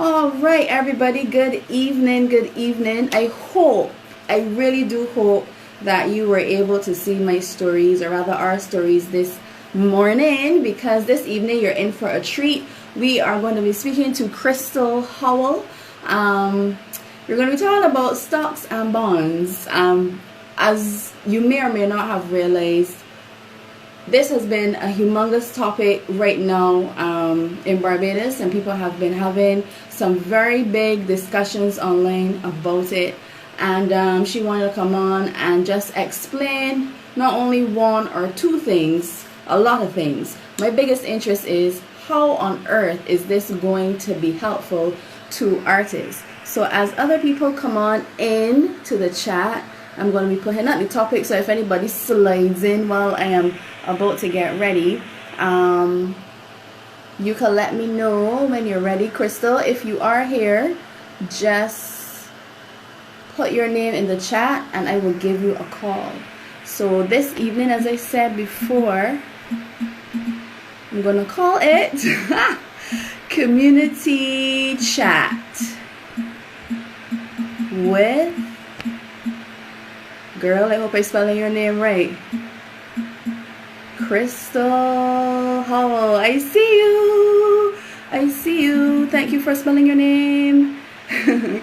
All right, everybody. Good evening. Good evening. I really do hope that you were able to see my stories, or rather our stories this morning, because this evening you're in for a treat. We are going to be speaking to Krystle Howell. We're going to be talking about stocks and bonds. As you may or may not have realized, this has been a humongous topic right now in Barbados, and people have been having some very big discussions online about it. And she wanted to come on and just explain not only one or two things, a lot of things. My biggest interest is how on earth is this going to be helpful to artists. So as other people come on in to the chat, I'm going to be putting up the topic, so if anybody slides in while I am about to get ready, you can let me know when you're ready. Krystle, if you are here, just put your name in the chat and I will give you a call. So this evening, as I said before, I'm going to call it Community Chat with... Girl, I hope I'm spelling your name right. Krystle Howell. I see you. I see you. Thank you for spelling your name. Krystle.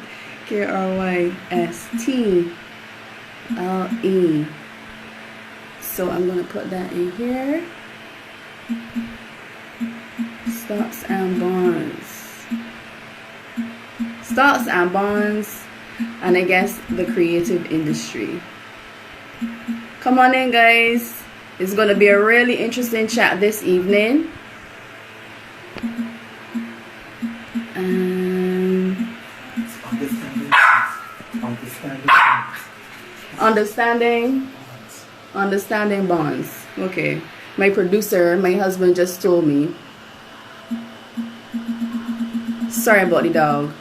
So I'm going to put that in here. Stocks and bonds. Stocks and bonds. And I guess the creative industry. Come on in, guys. It's going to be a really interesting chat this evening. Understanding bonds. Okay. My producer, my husband just told me. Sorry about the dog.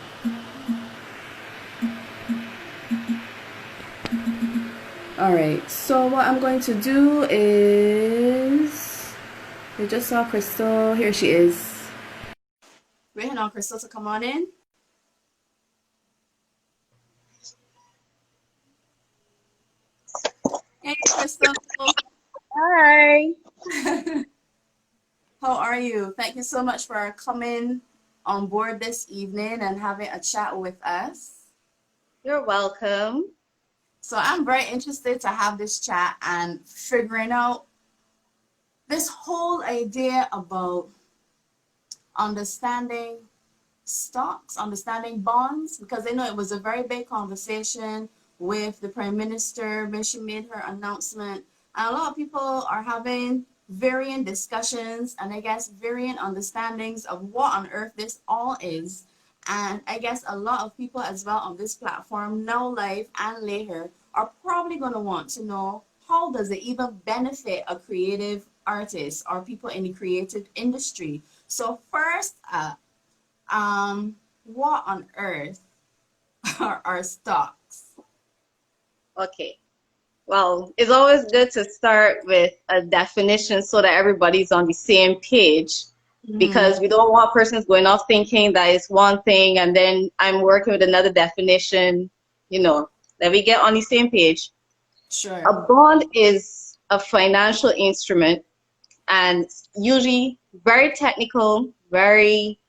Alright, so what I'm going to do is, we just saw Krystle. Here she is. Waiting on Krystle to come on in. Hey, Krystle. Hi. How are you? Thank you so much for coming on board this evening and having a chat with us. You're welcome. So I'm very interested to have this chat and figuring out this whole idea about understanding stocks, understanding bonds, because I know it was a very big conversation with the Prime Minister when she made her announcement. And a lot of people are having varying discussions and I guess varying understandings of what on earth this all is. And I guess a lot of people as well on this platform, now live and later, are probably going to want to know, how does it even benefit a creative artist or people in the creative industry? So first up, what on earth are stocks? Okay. Well, it's always good to start with a definition so that everybody's on the same page. Because we don't want persons going off thinking that it's one thing and then I'm working with another definition, that we get on the same page. Sure. A bond is a financial instrument and usually very technical, very,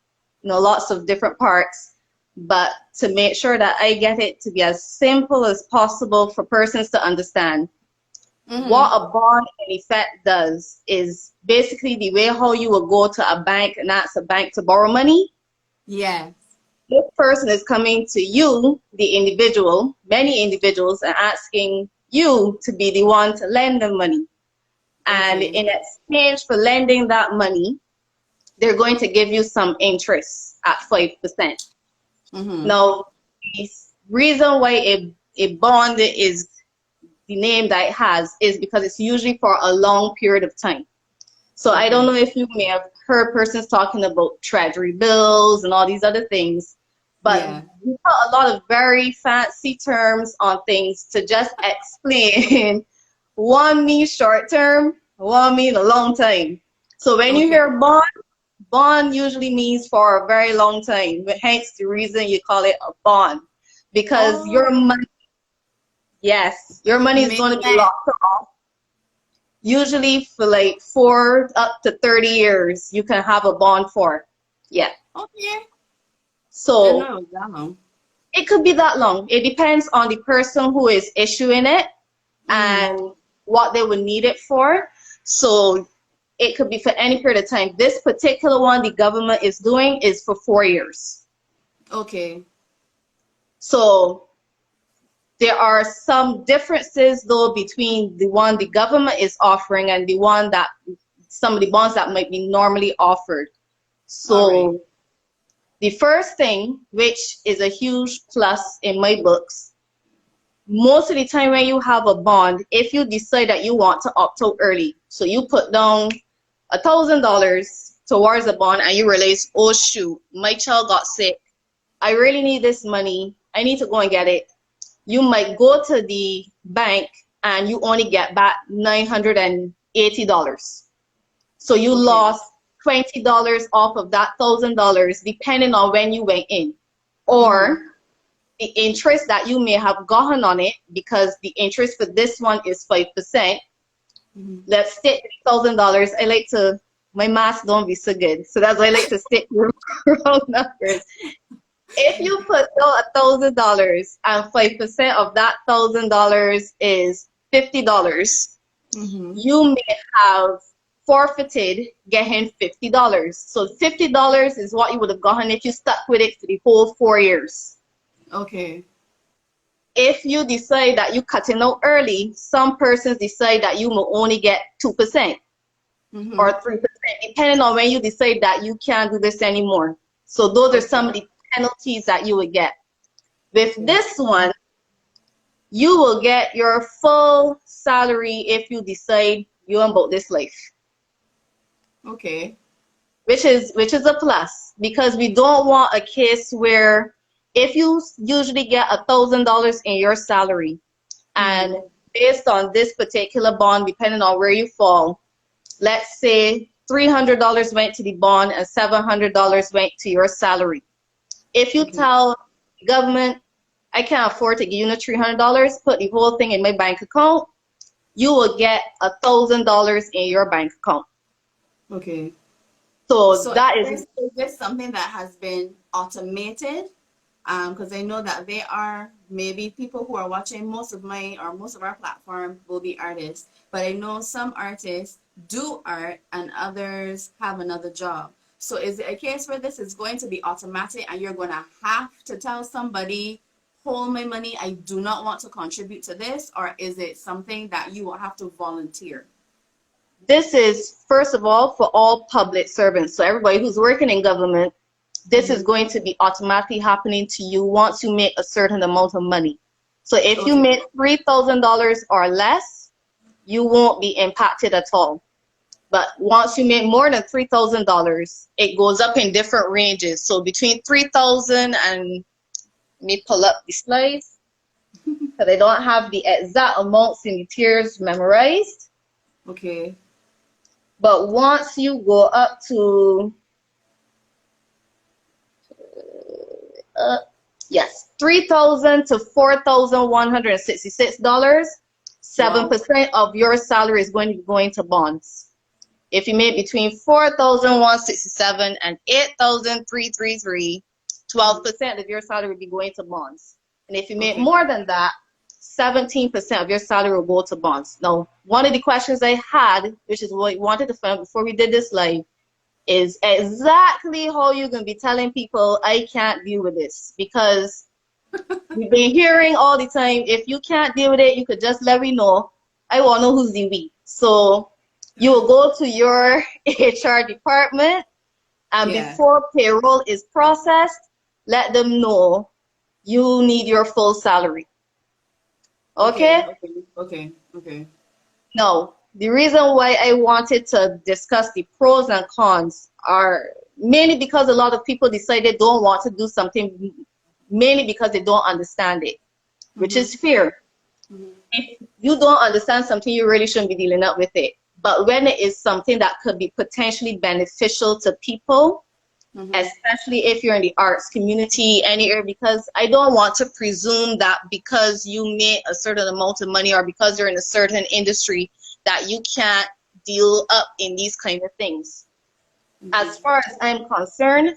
lots of different parts. But to make sure that I get it to be as simple as possible for persons to understand, what a bond in effect does is basically the way how you will go to a bank and ask a bank to borrow money. Yes. This person is coming to you, the individual, many individuals, and asking you to be the one to lend them money. And in exchange for lending that money, they're going to give you some interest at 5%. Now, the reason why a bond is the name that it has is because it's usually for a long period of time. So I don't know if you may have heard persons talking about treasury bills and all these other things, but we put a lot of very fancy terms on things to just explain one means short term, one means a long time. So when you hear bond, bond usually means for a very long time. Hence the reason you call it a bond. Because your Oh, money, yes, your money is makes going to be sense. locked off. Usually for like 4 up to 30 years, you can have a bond for. Yeah. Okay. Didn't So know that long. it could be that long. It depends on the person who is issuing it Mm-hmm. and what they would need it for. So it could be for any period of time. This particular one the government is doing is for 4 years. Okay. So there are some differences though between the one the government is offering and the one that some of the bonds that might be normally offered. All right. So the first thing, which is a huge plus in my books, most of the time when you have a bond, if you decide that you want to opt out early, so you put down $1,000 towards a bond and you realize, oh shoot, my child got sick. I really need this money. I need to go and get it. You might go to the bank and you only get back $980. So you Okay. lost $20 off of that $1,000 depending on when you went in. Mm-hmm. Or the interest that you may have gotten on it, because the interest for this one is 5%. Mm-hmm. Let's stick $1,000. I like to, my math don't be so good. So that's why I like to stick with round numbers. If you put down $1,000 and 5% of that $1,000 is $50, Mm-hmm. you may have forfeited getting $50. So $50 is what you would have gotten if you stuck with it for the whole 4 years. Okay. If you decide that you cutting out early, some persons decide that you will only get 2% Mm-hmm. or 3%, depending on when you decide that you can't do this anymore. So those are some Okay. of the penalties that you would get. With Okay. this one, you will get your full salary if you decide you want about this life, Okay. which is a plus, because we don't want a case where if you usually get $1,000 in your salary, Mm-hmm. and based on this particular bond, depending on where you fall, let's say $300 went to the bond and $700 went to your salary. If you Okay. tell the government, I can't afford to give you the $300, put the whole thing in my bank account, you will get $1,000 in your bank account. Okay. So So that is, is this something that has been automated? Because I know that there are maybe people who are watching most of our platform will be artists, but I know some artists do art and others have another job. So is it a case where this is going to be automatic and you're going to have to tell somebody, hold my money, I do not want to contribute to this, or is it something that you will have to volunteer? this is, first of all, for all public servants. So everybody who's working in government, this is Mm-hmm. going to be automatically happening to you once you make a certain amount of money. So if you Okay. make $3,000 or less, you won't be impacted at all. But once you make more than $3,000, it goes up in different ranges. So between 3,000 and, let me pull up the slides because I don't have the exact amounts in the tiers memorized. Okay. But once you go up to, uh, yes, 3,000 to $4,166, Wow. 7% of your salary is going to be going to bonds. If you make between 4,167 and 8,333, 12% of your salary will be going to bonds. And if you make Okay. more than that, 17% of your salary will go to bonds. Now, one of the questions I had, which is what I wanted to find out before we did this live, is exactly how you're going to be telling people, I can't deal with this. Because we've been hearing all the time, if you can't deal with it, you could just let me know. I want to know who's the we. So you will go to your HR department, and Yeah. before payroll is processed, let them know you need your full salary. Okay. Okay? Okay. Okay. Okay. Now, the reason why I wanted to discuss the pros and cons are mainly because a lot of people decide they don't want to do something, mainly because they don't understand it, which Mm-hmm. is fear. Mm-hmm. If you don't understand something, you really shouldn't be dealing up with it. But when it is something that could be potentially beneficial to people, especially if you're in the arts community, any area, because I don't want to presume that because you make a certain amount of money or because you're in a certain industry that you can't deal up in these kind of things. As far as I'm concerned,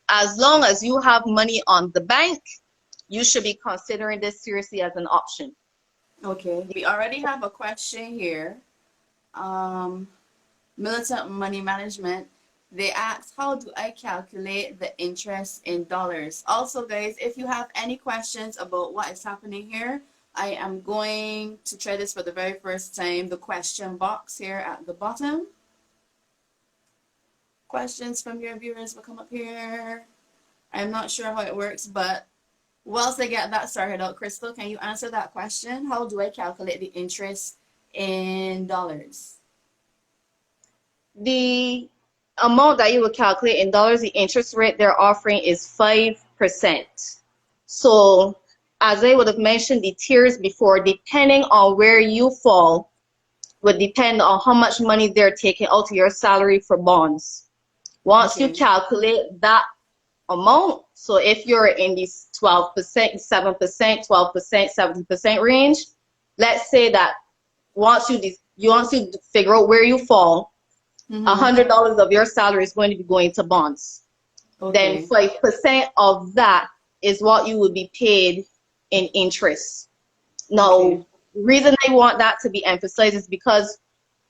as long as you have money on the bank, you should be considering this seriously as an option. Okay, we already have a question here. Militant Money Management, they ask, how do I calculate the interest in dollars? Also, guys, if you have any questions about what is happening here, I am going to try this for the very first time, the question box here at the bottom. Questions from your viewers will come up here. I'm not sure how it works, but whilst I get that started out, Krystle, can you answer that question? How do I calculate the interest in dollars? The amount that you would calculate in dollars, the interest rate they're offering is 5%. So as I would have mentioned the tiers before, depending on where you fall would depend on how much money they're taking out of your salary for bonds. Once you calculate that amount, so if you're in this 12%, 7%, 12%, 70% range, let's say that once you figure out where you fall, $100 of your salary is going to be going to bonds. Then 5% of that is what you would be paid in interest. Now, the reason I want that to be emphasized is because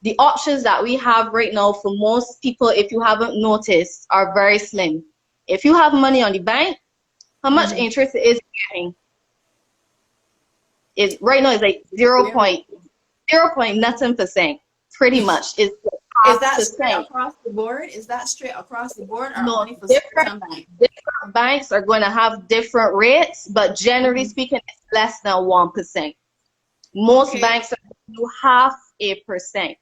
the options that we have right now for most people, if you haven't noticed, are very slim. If you have money on the bank, how much interest it is getting? Right now it's like 0.0 nothing percent, pretty much. Is that straight across the board? Is that straight across the board, or no, only for certain banks? Different banks are going to have different rates, but generally speaking, it's less than 1%. Most banks are going to do 0.5%.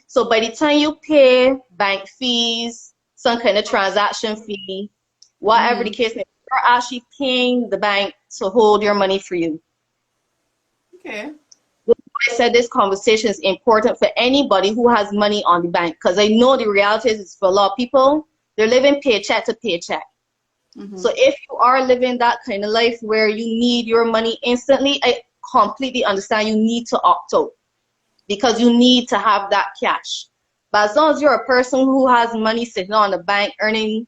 So by the time you pay bank fees, some kind of transaction fee, whatever the case may be, you're actually paying the bank to hold your money for you. Okay. I said this conversation is important for anybody who has money on the bank, because I know the reality is for a lot of people, they're living paycheck to paycheck. So if you are living that kind of life where you need your money instantly, I completely understand you need to opt out because you need to have that cash. But as long as you're a person who has money sitting on the bank earning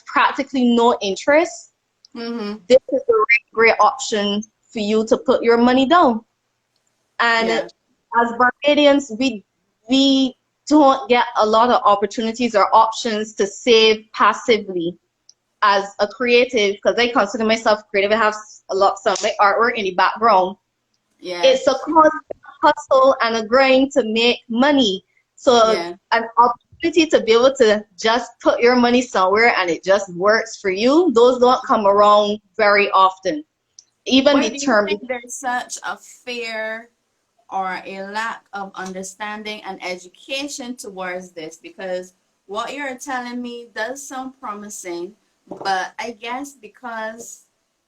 practically no interest, this is a really great option for you to put your money down. And as Barbadians, we don't get a lot of opportunities or options to save passively as a creative, because I consider myself creative. I have some artwork in the background. It's a constant hustle and a grind to make money. So an opportunity to be able to just put your money somewhere and it just works for you, those don't come around very often. Even Why do you think there's such a fear or a lack of understanding and education towards this? Because what you're telling me does sound promising, but I guess because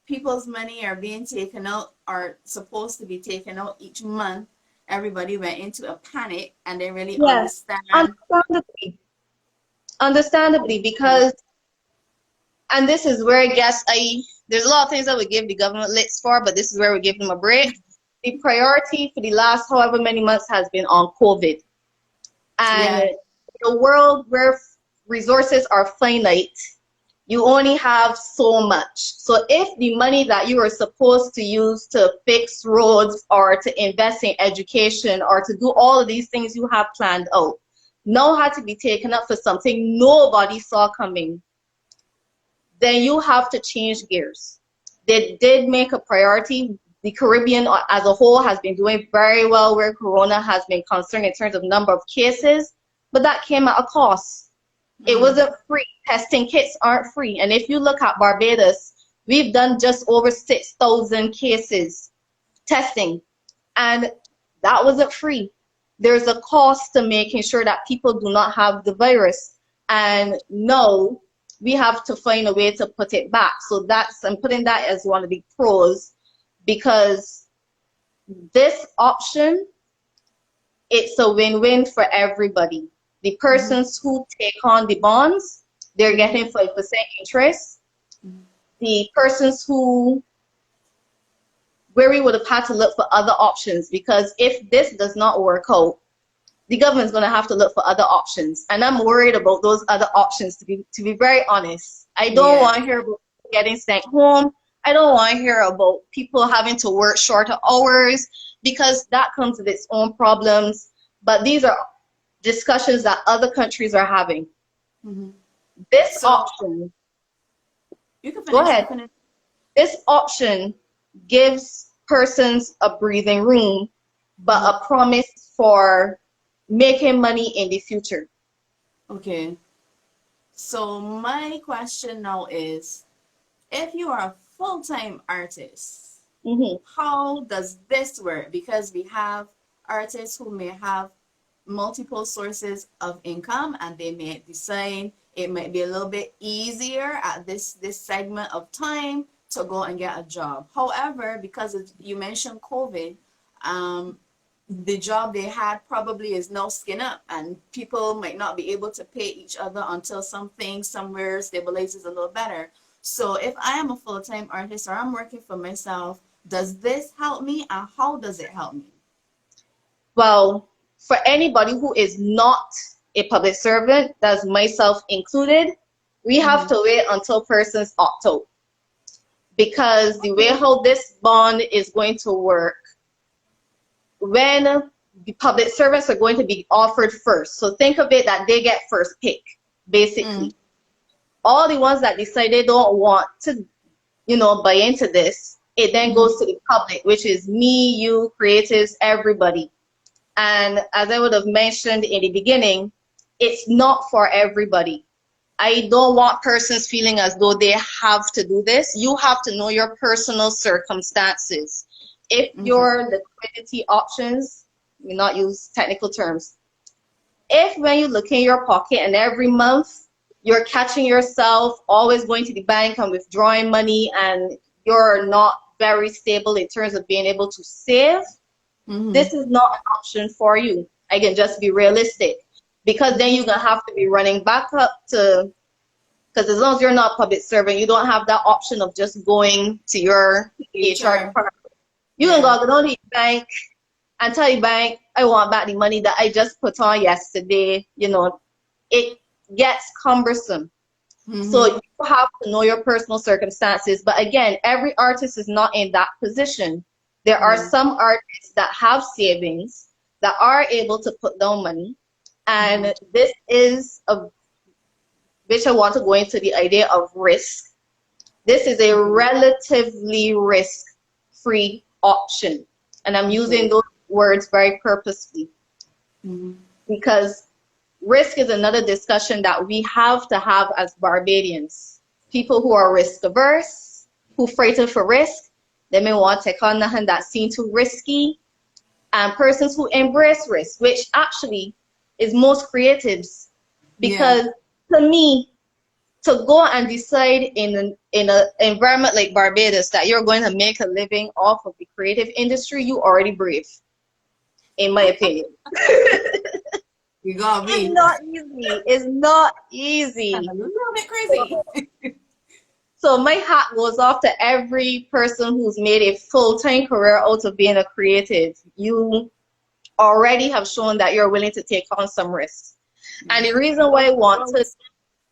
people's money are being taken out, are supposed to be taken out each month, everybody went into a panic and they really understand. Understandably, because, and this is where I guess there's a lot of things I would give the government licks for, but this is where we give them a break. The priority for the last however many months has been on COVID. And in a world where resources are finite, you only have so much. So if the money that you are supposed to use to fix roads or to invest in education or to do all of these things you have planned out now had to be taken up for something nobody saw coming, then you have to change gears. They did make a priority. The Caribbean as a whole has been doing very well where Corona has been concerned in terms of number of cases, but that came at a cost. It wasn't free. Testing kits aren't free. And if you look at Barbados, we've done just over 6,000 cases testing, and that wasn't free. There's a cost to making sure that people do not have the virus. And no, we have to find a way to put it back. So I'm putting that as one of the pros, because this option it's a win-win for everybody. The Mm-hmm. persons who take on the bonds, they're getting 5% interest. The persons who, where we would have had to look for other options, because if this does not work out, the government's going to have to look for other options. And I'm worried about those other options, to be very honest. I don't Yeah. want to hear about people getting sent home. I don't want to hear about people having to work shorter hours, because that comes with its own problems. But these are discussions that other countries are having. Mm-hmm. This So option, you can go finish. You ahead. can finish. This option gives persons a breathing room, but Mm-hmm. a promise for making money in the future. Okay. So my question now is, if you are a full-time artist, Hmm. how does this work? Because we have artists who may have multiple sources of income and they may decide it might be a little bit easier at this segment of time to go and get a job. However, because you mentioned COVID, um, the job they had probably is now skin up and people might not be able to pay each other until something somewhere stabilizes a little better. So if I am a full-time artist or I'm working for myself, does this help me and how does it help me? Well, for anybody who is not a public servant, that's myself included, we have Mm-hmm. to wait until persons opt out. Because the way how this bond is going to work, when the public servants are going to be offered first. So think of it that they get first pick, Mm, basically. All the ones that decide they don't want to, buy into this, it then mm-hmm. goes to the public, which is me, you, creatives, everybody. And as I would have mentioned in the beginning, it's not for everybody. I don't want persons feeling as though they have to do this. You have to know your personal circumstances. If Okay. your liquidity options, we not use technical terms, if when you look in your pocket and every month you're catching yourself always going to the bank and withdrawing money and you're not very stable in terms of being able to save, Mm-hmm. this is not an option for you. I can just be realistic, because then you're gonna have to be running back up to, because as long as you're not public servant, you don't have that option of just going to your HR HR. department. You can Yeah. go to the bank and tell the bank, I want back the money that I just put on yesterday. It gets cumbersome. So Mm-hmm. you have to know your personal circumstances. But again, every artist is not in that position. There are Yeah. some artists that have savings that are able to put down money. Mm-hmm. And this is a, which I want to go into the idea of risk. This is a Okay. relatively risk-free option. And I'm using Okay. those words very purposefully, Mm-hmm. because risk is another discussion that we have to have as Barbadians. People who are risk averse, who frightened for risk, they may want to take on nothing that seems too risky, and persons who embrace risk, which actually is most creatives. Yeah. Because to me, to go and decide in an environment like Barbados that you're going to make a living off of the creative industry, you already brave, in my opinion. You got It's me. not easy. It's not A easy. little bit crazy. So my hat goes off to every person who's made a full-time career out of being a creative. You already have shown that you're willing to take on some risks. And the Yes. reason why I want to, Those,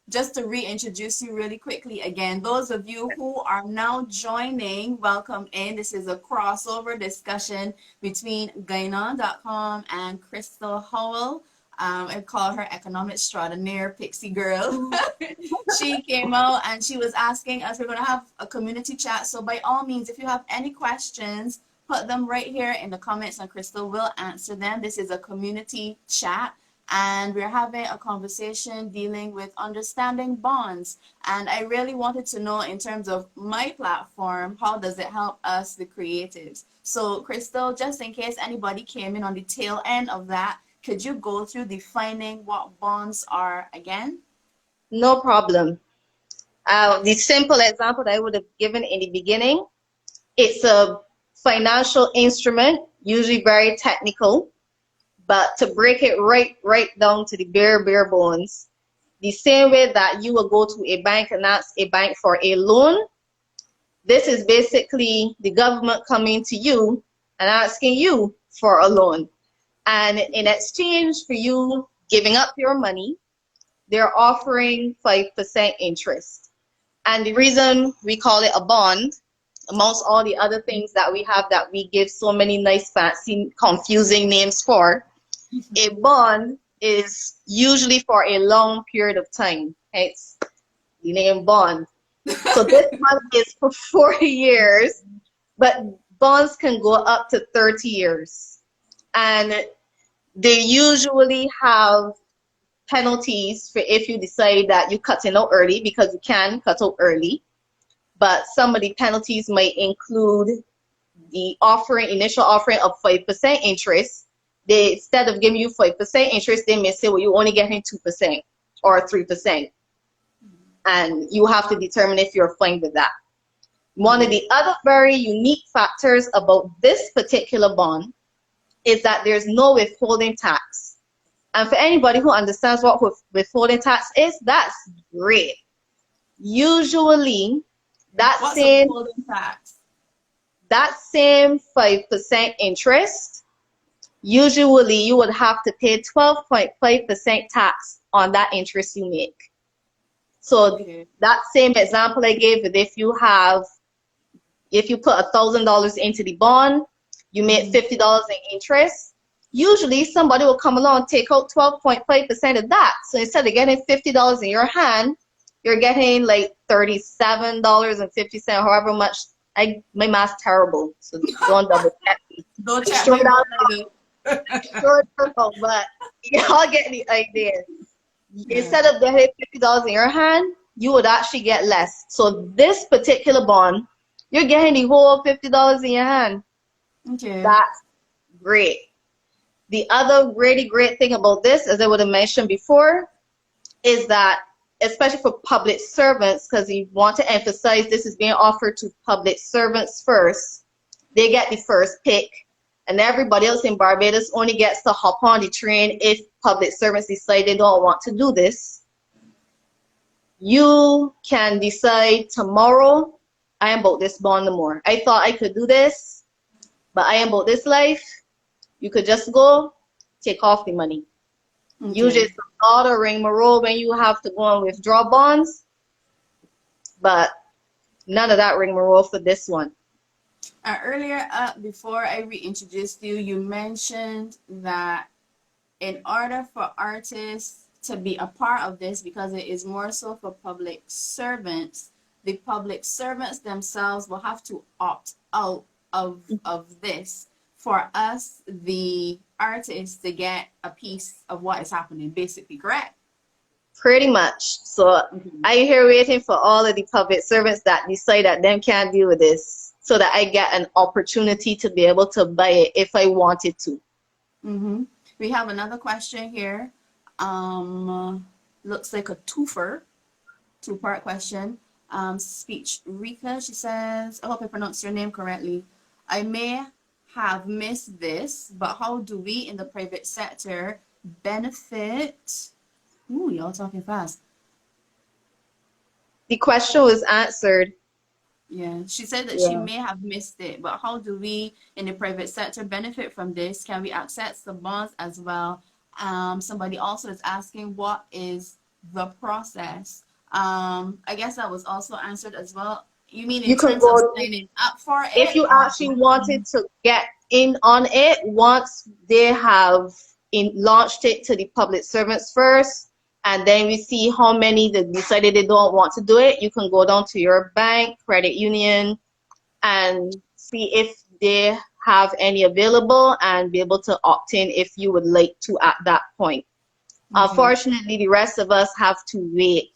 just to reintroduce you really quickly again, those of you who are now joining, welcome in. This is a crossover discussion between Gine.com and Krystle Howell. I call her economic extraordinaire pixie girl. She came out and she was asking us, we're going to have a community chat. So by all means, if you have any questions, put them right here in the comments and Krystle will answer them. This is a community chat and we're having a conversation dealing with understanding bonds. And I really wanted to know, in terms of my platform, how does it help us, the creatives? So Krystle, just in case anybody came in on the tail end of that, could you go through defining what bonds are again? no problem. The simple example that I would have given in the beginning, it's a financial instrument, usually very technical, But to break it right down to the bare bones, the same way that you will go to a bank and ask a bank for a loan, this is basically the government coming to you and asking you for a loan. And in exchange for you giving up your money, they're offering 5% interest. And the reason we call it a bond, amongst all the other things that we have that we give so many nice, fancy, confusing names for, a bond is usually for a long period of time. Hence the name bond. So this one is for 40 years, but bonds can go up to 30 years. And they usually have penalties for if you decide that you're cutting out early, because you can cut out early. But some of the penalties might include the initial offering of 5% interest. Instead of giving you 5% interest, they may say, well, you're only getting 2% or 3%. And you have to determine if you're fine with that. One of the other very unique factors about this particular bond is that there's no withholding tax. And for anybody who understands what withholding tax is, that's great. Usually, that same 5% interest, usually you would have to pay 12.5% tax on that interest you make. So that same example I gave, that if you put $1,000 into the bond, you make $50 in interest, usually somebody will come along and take out 12.5% of that. So instead of getting $50 in your hand, you're getting like $37.50, however much. My math's terrible, so don't double check me. Don't check me. But y'all get the idea. Yeah. Instead of getting $50 in your hand, you would actually get less. So this particular bond, you're getting the whole $50 in your hand. Okay. That's great. The other really great thing about this, as I would have mentioned before, is that especially for public servants, because we want to emphasize this is being offered to public servants first, they get the first pick. And everybody else in Barbados only gets to hop on the train if public servants decide they don't want to do this. You can decide tomorrow, I am about this bond no more. I thought I could do this, but I am about this life. You could just go, take off the money. Okay. Usually it's a lot of rigmarole when you have to go and withdraw bonds, but none of that rigmarole for this one. Earlier, before I reintroduced you, you mentioned that in order for artists to be a part of this, because it is more so for public servants, the public servants themselves will have to opt out of this for us, the artists, to get a piece of what is happening, basically, correct? Pretty much. So I'm here waiting for all of the public servants that decide that them can't deal with this, so that I get an opportunity to be able to buy it if I wanted to. We have another question here. Looks like a two-part question. Speech Rika, she says, I hope I pronounced your name correctly. I may have missed this, but how do we in the private sector benefit? Ooh, y'all talking fast. The question was answered. Yeah, she said that she may have missed it, but how do we in the private sector benefit from this? Can we access the bonds as well? Somebody also is asking, what is the process? I guess that was also answered as well. You mean in terms of signing up for it? If you actually wanted to get in on it, once they have launched it to the public servants first, and then we see how many that decided they don't want to do it, you can go down to your bank, credit union, and see if they have any available and be able to opt in if you would like to at that point. Unfortunately, the rest of us have to wait.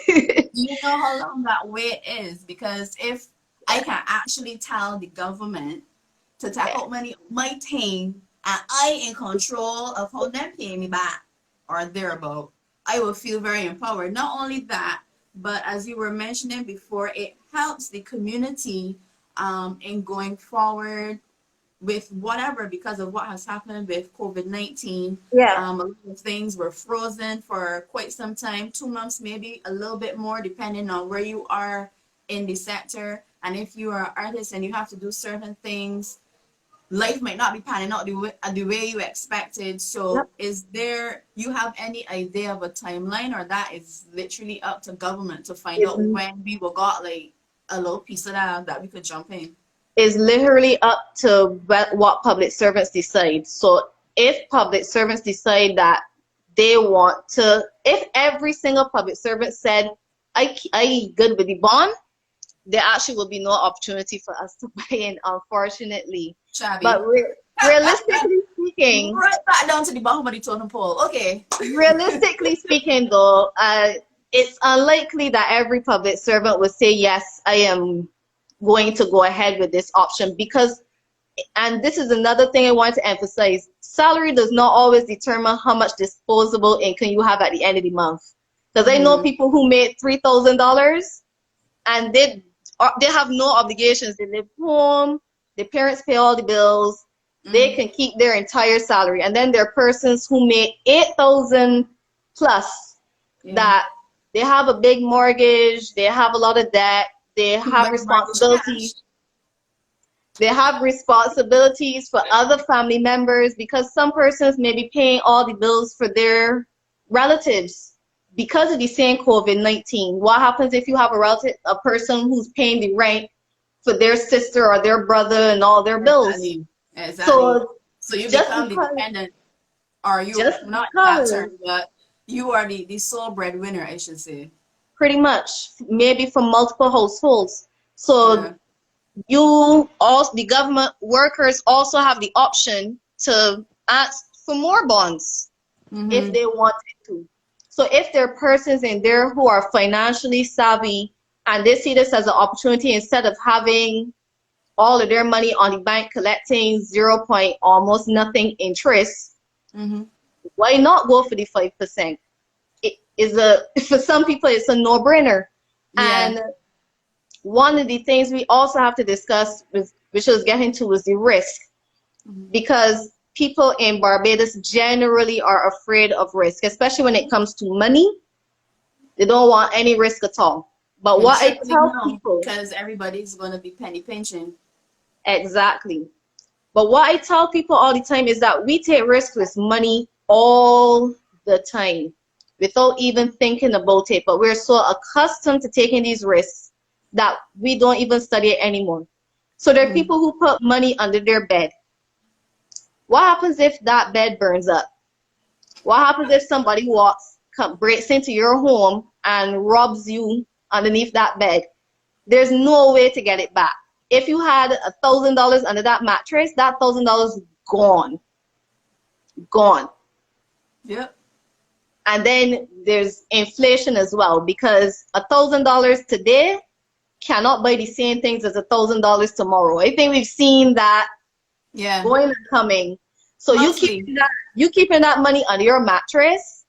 You know how long that wait is? Because if I can actually tell the government to take out money on my thing and I in control of how them pay me back or thereabout, I will feel very empowered. Not only that, but as you were mentioning before, it helps the community in going forward with whatever, because of what has happened with COVID-19, Yeah. a lot of things were frozen for quite some time, 2 months, maybe a little bit more, depending on where you are in the sector. And if you are an artist and you have to do certain things, life might not be panning out the way you expected. Yep. So you have any idea of a timeline, or that is literally up to government to find It's, out when we will got like a little piece of that we could jump in? is literally up to what public servants decide. So if public servants decide that they want to, if every single public servant said, I good with the bond, there actually will be no opportunity for us to buy in, unfortunately. Shabby. But realistically speaking, Right back down to the bottom of the totem pole. Okay. realistically speaking, though, it's unlikely that every public servant would say, yes, I am going to go ahead with this option, because, and this is another thing I want to emphasize, salary does not always determine how much disposable income you have at the end of the month. Because I know people who made $3,000 and they have no obligations. They live home, their parents pay all the bills, they can keep their entire salary. And then there are persons who make 8,000 plus, that they have a big mortgage, they have a lot of debt, they have responsibilities. They have responsibilities for other family members, because some persons may be paying all the bills for their relatives because of the same COVID-19. What happens if you have a person who's paying the rent for their sister or their brother and all their bills? Exactly. So you become dependent, or you not that term, but you are the sole breadwinner, I should say. Pretty much, maybe from multiple households. So the government workers also have the option to ask for more bonds if they wanted to. So if there are persons in there who are financially savvy and they see this as an opportunity, instead of having all of their money on the bank collecting 0 point almost nothing interest, why not go for the 5%? It is for some people it's a no-brainer. And one of the things we also have to discuss, which I was getting to, was the risk, because people in Barbados generally are afraid of risk, especially when it comes to money. They don't want any risk at all. But what I tell people, because everybody's going to be penny pinching. Exactly. But what I tell people all the time is that we take risks with money all the time without even thinking about it. But we're so accustomed to taking these risks that we don't even study it anymore. So there are people who put money under their bed. What happens if that bed burns up? What happens if somebody breaks into your home and robs you underneath that bed? There's no way to get it back. If you had $1,000 under that mattress, that $1,000 gone. Gone. Yep. And then there's inflation as well, because $1,000 today cannot buy the same things as $1,000 tomorrow. I think we've seen that going and coming. So you keeping that money under your mattress,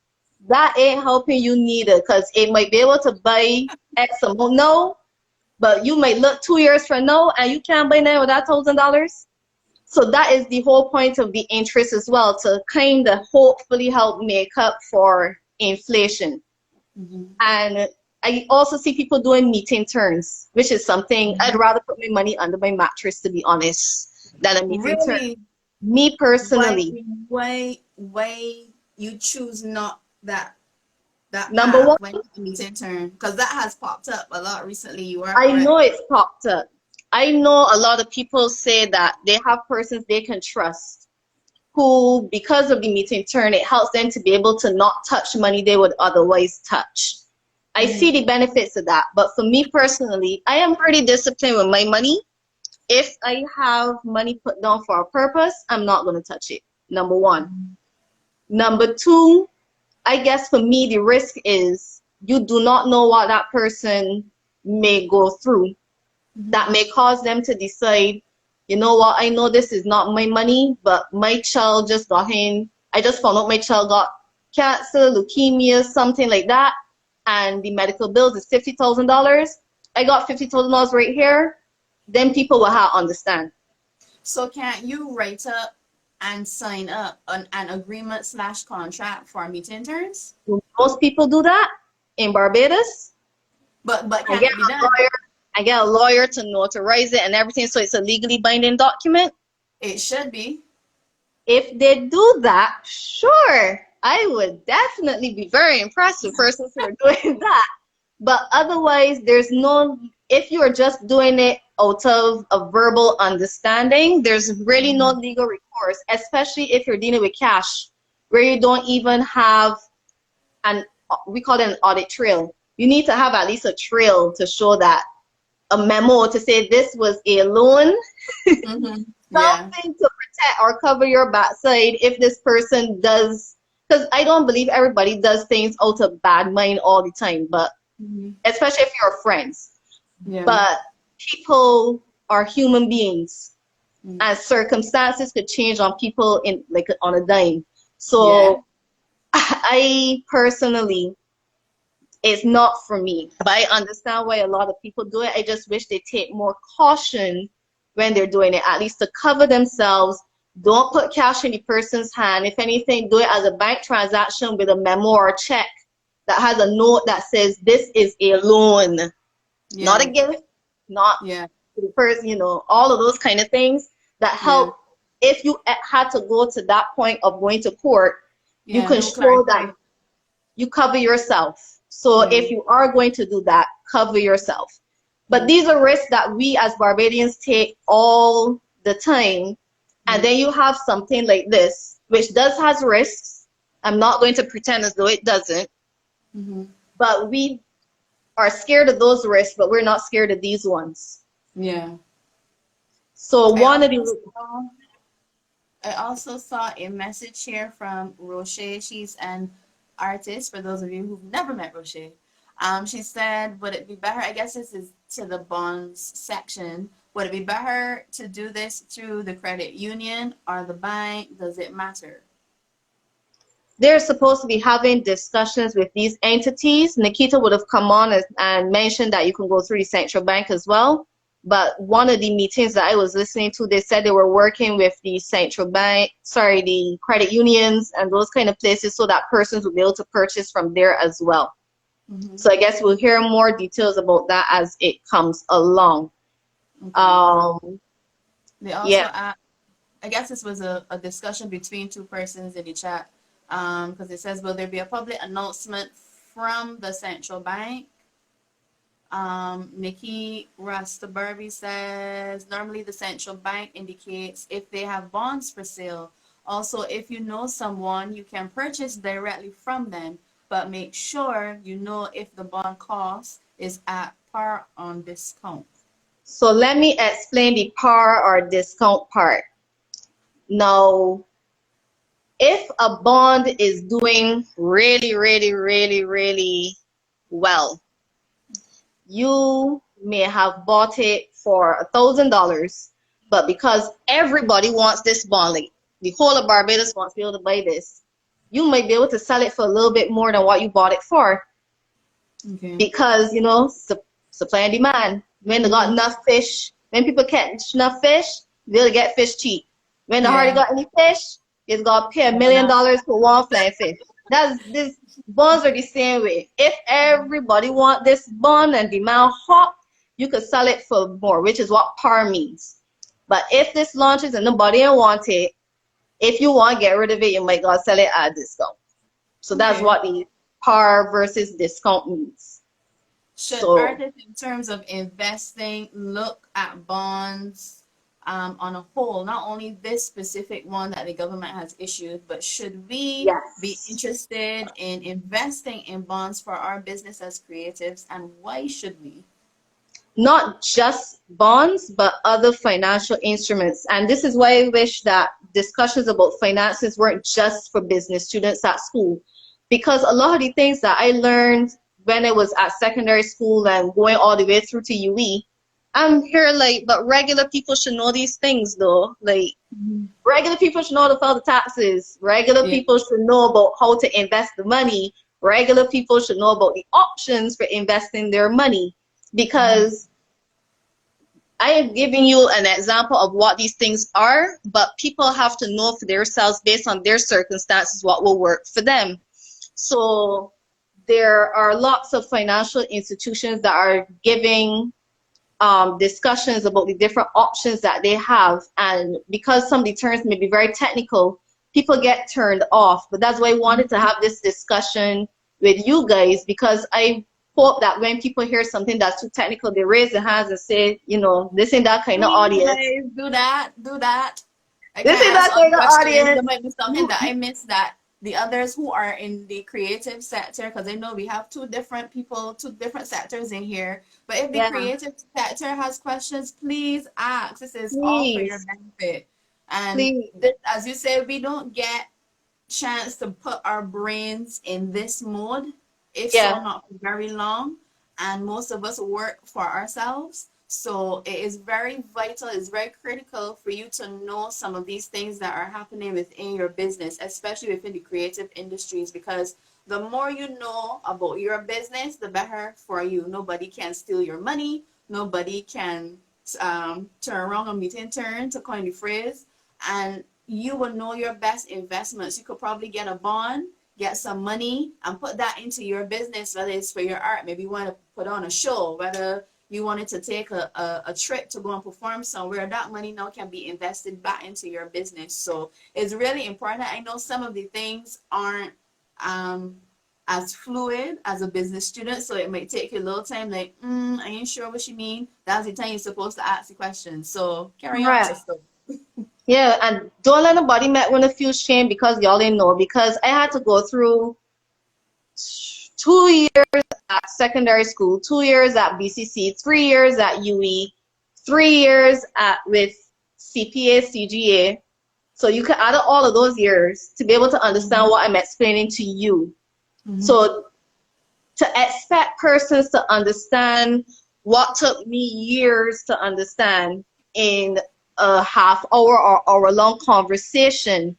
that ain't helping you neither, because it might be able to buy X amount now, but you might look 2 years from now and you can't buy now with that $1,000. So that is the whole point of the interest as well, to kind of hopefully help make up for inflation. And I also see people doing meeting turns, which is something I'd rather put my money under my mattress, to be honest, than a meeting turn. Me personally. Why you choose not that number one, when meeting turn? Because that has popped up a lot recently. I know it's popped up. I know a lot of people say that they have persons they can trust who, because of the meeting turn, it helps them to be able to not touch money they would otherwise touch. I see the benefits of that. But for me personally, I am pretty disciplined with my money. If I have money put down for a purpose, I'm not going to touch it. Number one. Number two, I guess for me, the risk is you do not know what that person may go through that may cause them to decide, you know what, I know this is not my money, but my child just got in. I just found out my child got cancer, leukemia, something like that, and the medical bills is $50,000. I got $50,000 right here. Then people will have understand. So can't you write up and sign up an agreement / contract for meeting terms? Most people do that in Barbados. But I can get it be a done? lawyer. I get a lawyer to notarize it and everything, so it's a legally binding document. It should be. If they do that, sure, I would definitely be very impressed with persons who are doing that. But otherwise, there's no, if you are just doing it out of a verbal understanding, there's really no legal recourse, especially if you're dealing with cash, where you don't even have an, we call it an audit trail. You need to have at least a trail to show that, a memo to say this was a loan, Mm-hmm. Yeah. something to protect or cover your backside if this person does, because I don't believe everybody does things out of bad mind all the time, but Mm-hmm. especially if you're friends. Yeah. But people are human beings, Mm. and circumstances could change on people in like on a dime. Yeah. So I personally, it's not for me. But I understand why a lot of people do it. I just wish they take more caution when they're doing it, at least to cover themselves. Don't put cash in the person's hand. If anything, do it as a bank transaction with a memo or a check that has a note that says this is a loan, not a Yeah. gift, not Yeah. to the person, all of those kind of things that Yeah. help. If you had to go to that point of going to court, you Yeah. can No show that clarify. you cover yourself. So Yeah. if you are going to do that, cover yourself. But Yeah. these are risks that we as Barbadians take all the time. And Yeah. then you have something like this, which does has risks. I'm not going to pretend as though it doesn't. Mm-hmm. But we are scared of those risks, but we're not scared of these ones. Yeah. So I one of also the, saw I also saw a message here from Roche. She's an artist, for those of you who've never met Roche. She said, would it be better, I guess this is to the bonds section, would it be better to do this through the credit union or the bank? Does it matter? they're supposed to be having discussions with these entities. Nikita would have come on and mentioned that you can go through the central bank as well. But one of the meetings that I was listening to, they said they were working with the central bank, sorry, the credit unions and those kind of places so that persons will be able to purchase from there as well. Mm-hmm. So I guess we'll hear more details about that as it comes along. Okay. They also, Yeah. I guess this was a discussion between two persons in the chat, because it says, will there be a public announcement from the central bank? Nikki Rastaberby says, normally the central bank indicates if they have bonds for sale. Also, if you know someone, you can purchase directly from them, but make sure you know if the bond cost is at par on discount. So let me explain the par or discount part. Now, if a bond is doing really, really, really, really well, you may have bought it for $1,000, but because everybody wants this bond, like the whole of Barbados wants to be able to buy this, you might be able to sell it for a little bit more than what you bought it for. Okay. Because, supply and demand. When they got enough fish, when people catch enough fish, they'll get fish cheap. When they hardly Yeah. got any fish, it's got to pay $1 million for one flying fish. This bonds are the same way. If everybody want this bond and demand hot, you could sell it for more, which is what par means. But if this launches and nobody want it, if you want to get rid of it, you might go sell it at a discount. So that's Okay. what the par versus discount means. Should So artists, in terms of investing, look at bonds on a whole, not only this specific one that the government has issued, but should we be yes, interested in investing in bonds for our business as creatives, and why should we? not just bonds, but other financial instruments. And this is why I wish that discussions about finances weren't just for business students at school. Because a lot of the things that I learned when I was at secondary school and going all the way through to UE, I'm here like, but regular people should know these things though. Like, regular people should know how to file the taxes. Regular Yeah. people should know about how to invest the money. Regular people should know about the options for investing their money. Because I am giving you an example of what these things are, but people have to know for themselves based on their circumstances what will work for them. So there are lots of financial institutions that are giving discussions about the different options that they have. And because some of the terms may be very technical, people get turned off. But that's why I wanted to have this discussion with you guys, because I hope that when people hear something that's too technical, they raise their hands and say, you know, this ain't that kind of audience. Guys, do that. I This can't ain't answer that all the kind of questions. There audience. might be something that I missed that the others who are in the creative sector, because I know we have two different people, two different sectors in here. But if the Yeah, creative sector has questions, please ask. This is all for your please, benefit. And please. this, as you said, we don't get chance to put our brains in this mode, if so, Yeah, not for very long. And most of us work for ourselves. So it is very vital, it's very critical for you to know some of these things that are happening within your business, especially within the creative industries, because the more you know about your business, the better for you. Nobody can steal your money. Nobody can turn around a meeting turn, to coin the phrase. And you will know your best investments. You could probably get a bond, get some money, and put that into your business, whether it's for your art. Maybe you want to put on a show, whether you wanted to take a trip to go and perform somewhere, that money now can be invested back into your business. So it's really important. I know some of the things aren't as fluid as a business student, so it might take you a little time, like, I ain't sure what you mean. That's the time you're supposed to ask the question. So carry on, right. sister. Yeah, and don't let nobody make one feel shame because y'all didn't know. Because I had to go through 2 years at secondary school, 2 years at BCC, 3 years at UE, 3 years at with CPA, CGA. So you can add up all of those years to be able to understand what I'm explaining to you. So to expect persons to understand what took me years to understand in a half hour or hour long conversation,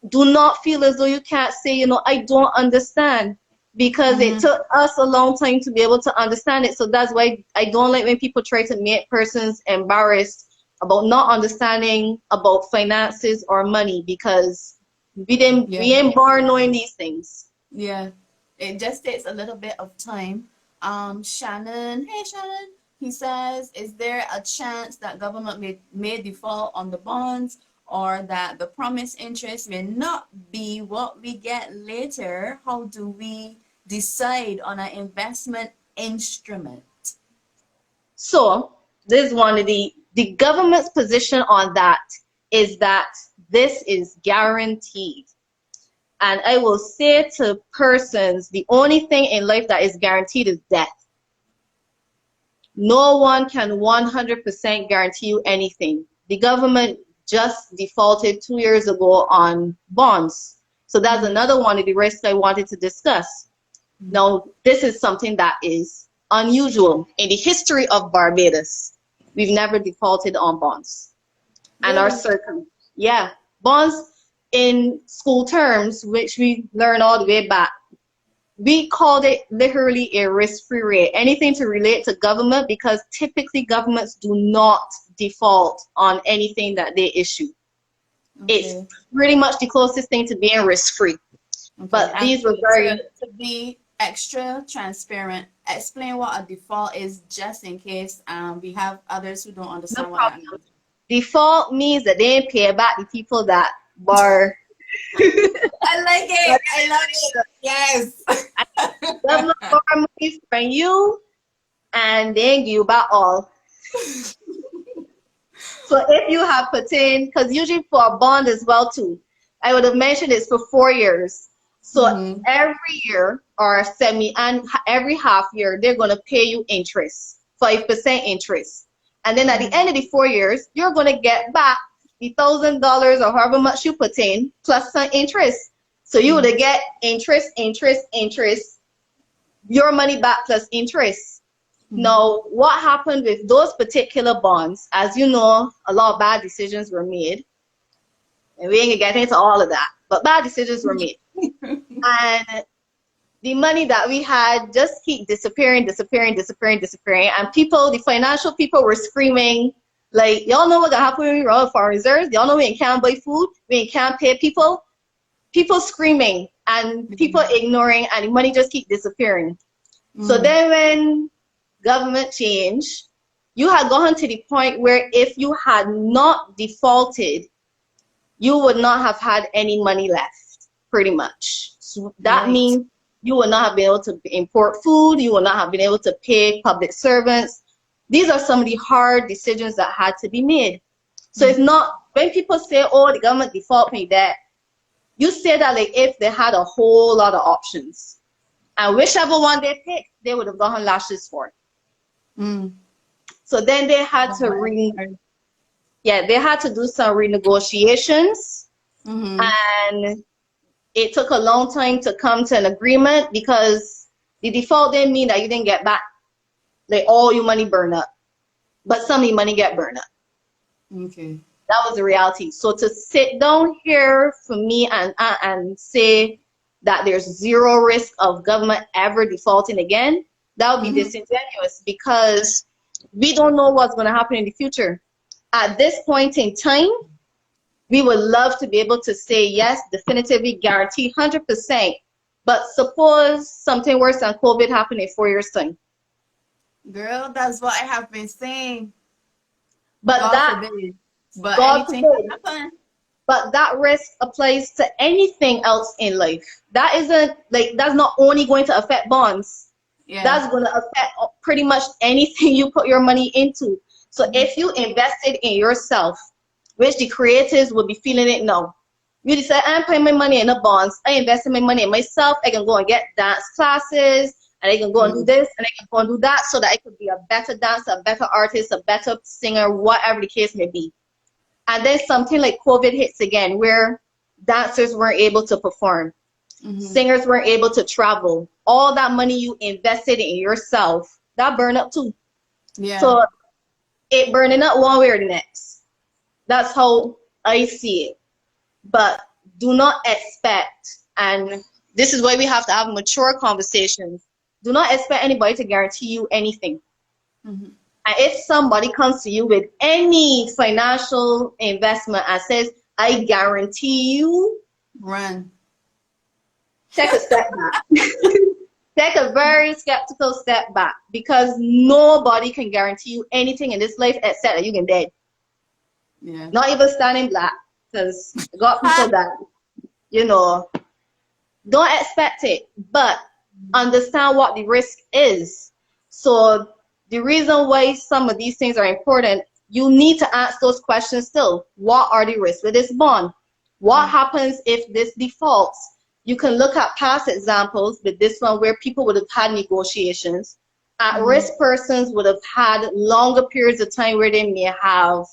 do not feel as though you can't say, you know, I don't understand, because it took us a long time to be able to understand it. So that's why I don't like when people try to make persons embarrassed about not understanding about finances or money, because Yeah. we ain't born knowing these things. Yeah, it just takes a little bit of time. Shannon, hey Shannon, he says, is there a chance that government may default on the bonds, or that the promised interest may not be what we get later? How do we decide on an investment instrument? So this is one of the government's position on that is that this is guaranteed. And I will say to persons, the only thing in life that is guaranteed is death. No one can 100% guarantee you anything. The government just defaulted 2 years ago on bonds. So that's another one of the risks I wanted to discuss. Now, this is something that is unusual in the history of Barbados. We've never defaulted on bonds. And our yeah, bonds in school terms, which we learned all the way back, we called it literally a risk-free rate, anything to relate to government, because typically governments do not default on anything that they issue. It's pretty much the closest thing to being risk-free. But these were very... To be extra transparent, explain what a default is, just in case we have others who don't understand what that means. Default means that they ain't pay back the people that were... I like it. I love it. Yes. Government borrow money from you, and they give you back all. So if you have put in, because usually for a bond as well too, I would have mentioned it's for 4 years. So every year or and every half year, they're going to pay you interest, 5% interest. And then at the end of the 4 years, you're going to get back the $1,000 or however much you put in plus some interest. So you would get interest, your money back plus interest. Now, what happened with those particular bonds, as you know, a lot of bad decisions were made. And we ain't gonna get into all of that, but bad decisions were made. And the money that we had just keep disappearing, and people, the financial people, were screaming like, y'all know what gonna happen when we run out of our reserves? Y'all know we can't buy food, we can't pay people. People screaming and people ignoring, and the money just keep disappearing. So then when government changed, you had gotten to the point where if you had not defaulted, you would not have had any money left, pretty much. So that means you would not have been able to import food, you would not have been able to pay public servants. These are some of the hard decisions that had to be made. So it's not, when people say, oh, the government default me that, you say that like if they had a whole lot of options. And whichever one they picked, they would have gotten lashes for it. So then they had to they had to do some renegotiations, and it took a long time to come to an agreement because the default didn't mean that you didn't get back like all your money burned up, but some of your money get burned up. Okay. That was the reality. So to sit down here for me and say that there's zero risk of government ever defaulting again, that would be disingenuous because we don't know what's going to happen in the future. At this point in time, we would love to be able to say yes, definitively, guarantee 100%. But suppose something worse than COVID happened in 4 years' time. Girl, that's what I have been saying. But God forbid. But anything can happen. But that risk applies to anything else in life. That isn't like, that's not only going to affect bonds. Yeah. That's going to affect pretty much anything you put your money into. So if you invested in yourself, which the creatives will be feeling it now, you decide, I'm putting my money in the bonds, I invested my money in myself, I can go and get dance classes, and I can go and do this, and I can go and do that, so that I could be a better dancer, a better artist, a better singer, whatever the case may be. And then something like COVID hits again, where dancers weren't able to perform, singers weren't able to travel. All that money you invested in yourself, that burned up too. Yeah. So it burning up one way or the next. That's how I see it. But do not expect, and this is why we have to have mature conversations, do not expect anybody to guarantee you anything. And if somebody comes to you with any financial investment and says, I guarantee you, run. Take a step back. Take a very skeptical step back, because nobody can guarantee you anything in this life except that you can dead. Yeah. Not even standing black, because got people that, you know, don't expect it, but understand what the risk is. So the reason why some of these things are important, you need to ask those questions still. What are the risks with this bond? What happens if this defaults? You can look at past examples with this one where people would have had negotiations. At-risk persons would have had longer periods of time where they may have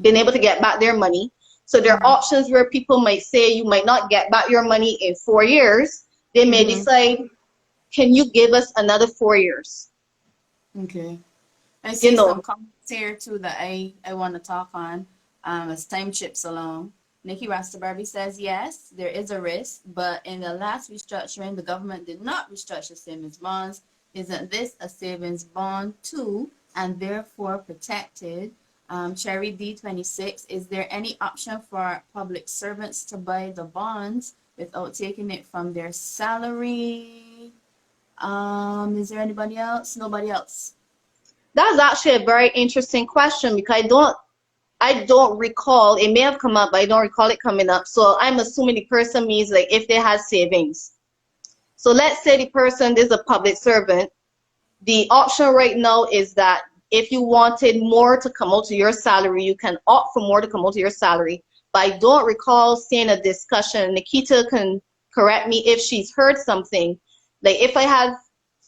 been able to get back their money. So there are options where people might say you might not get back your money in 4 years. They may decide, can you give us another 4 years? Okay. I see some comments here too that I want to talk on as time chips along. Nikki Rasta Barbie says, yes, there is a risk, but in the last restructuring, the government did not restructure savings bonds. Isn't this a savings bond too, and therefore protected? Cherry D26, is there any option for public servants to buy the bonds without taking it from their salary? Is there anybody else? Nobody else. That's actually a very interesting question, because I don't recall, it may have come up, but I don't recall it coming up. So I'm assuming the person means like if they had savings. So let's say the person is a public servant. The option right now is that if you wanted more to come out of your salary, you can opt for more to come out of your salary. But I don't recall seeing a discussion. Nikita can correct me if she's heard something. Like if I had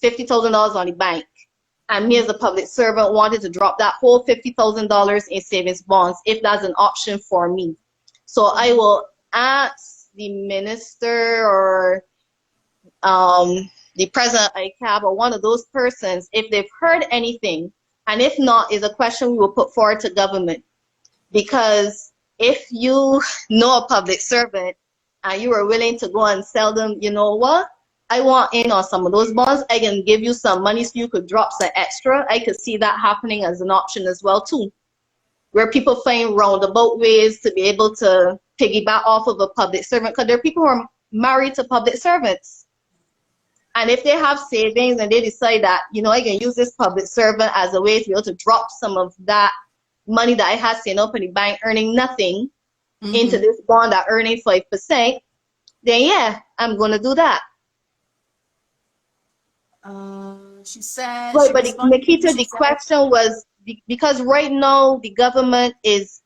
$50,000 on the bank, and me as a public servant wanted to drop that whole $50,000 in savings bonds, if that's an option for me. So I will ask the minister or the president of ICAB or one of those persons if they've heard anything, and if not, is a question we will put forward to government. Because if you know a public servant and you are willing to go and sell them, you know what, I want in on some of those bonds, I can give you some money so you could drop some extra. I could see that happening as an option as well too, where people find roundabout ways to be able to piggyback off of a public servant, because there are people who are married to public servants. And if they have savings and they decide that, you know, I can use this public servant as a way to be able to drop some of that money that I had saved up in the bank earning nothing into this bond that earning 5%, then yeah, I'm going to do that. She said, right, but Nikita, the question was, because right now the government is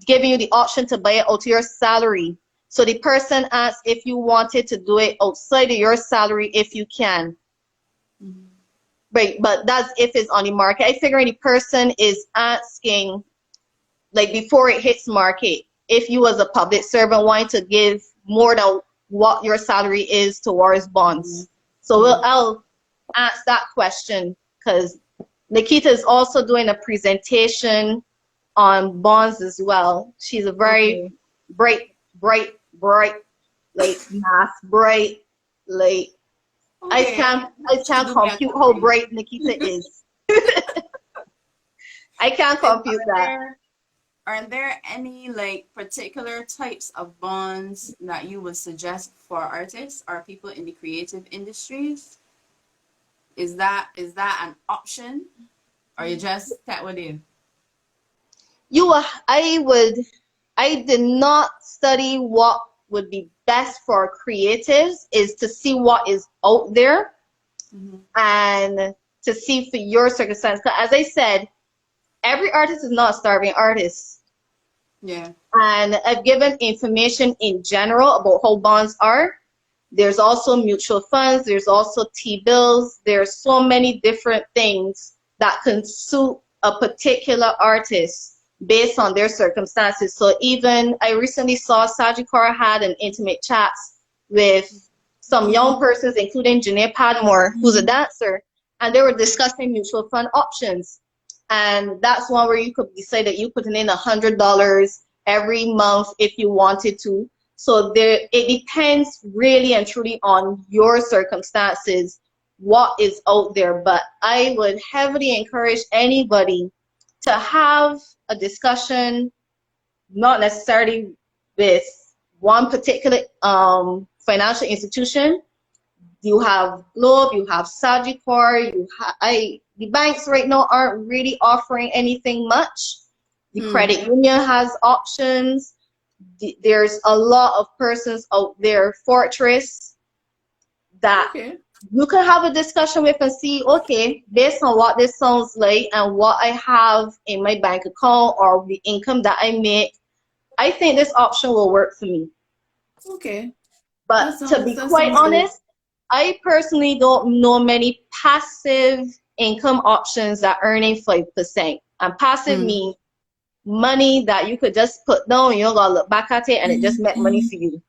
giving you the option to buy it out of your salary. So the person asked if you wanted to do it outside of your salary if you can. Right, but that's if it's on the market. I figure the person is asking, like, before it hits market, if you as a public servant want to give more than what your salary is towards bonds. So I'll ask that question, because Nikita is also doing a presentation on bonds as well. She's a very bright, like math bright, like I can't compute how bright Nikita is. I can't compute that. Are there any like particular types of bonds that you would suggest for artists or people in the creative industries? Is that an option, or you just that with you? I did not study what would be best for creatives, is to see what is out there and to see for your circumstance. Because as I said, every artist is not a starving artist. Yeah. And I've given information in general about how bonds are. There's also mutual funds. There's also T-bills. There's so many different things that can suit a particular artist based on their circumstances. So even I recently saw Sagicor had an intimate chat with some young persons, including Gine Padmore, who's a dancer, and they were discussing mutual fund options. And that's one where you could decide that you putting in $100 every month if you wanted to. So it depends really and truly on your circumstances, what is out there. But I would heavily encourage anybody to have a discussion, not necessarily with one particular financial institution. You have Globe, you have Sagicor, the banks right now aren't really offering anything much. The credit union has options. There's a lot of persons out there, Fortress, that you can have a discussion with and see, okay, based on what this sounds like and what I have in my bank account or the income that I make, I think this option will work for me. Okay. But to be quite honest, I personally don't know many passive income options that earning 5%. And passive means money that you could just put down, you don't gotta look back at it, and it just make money for you.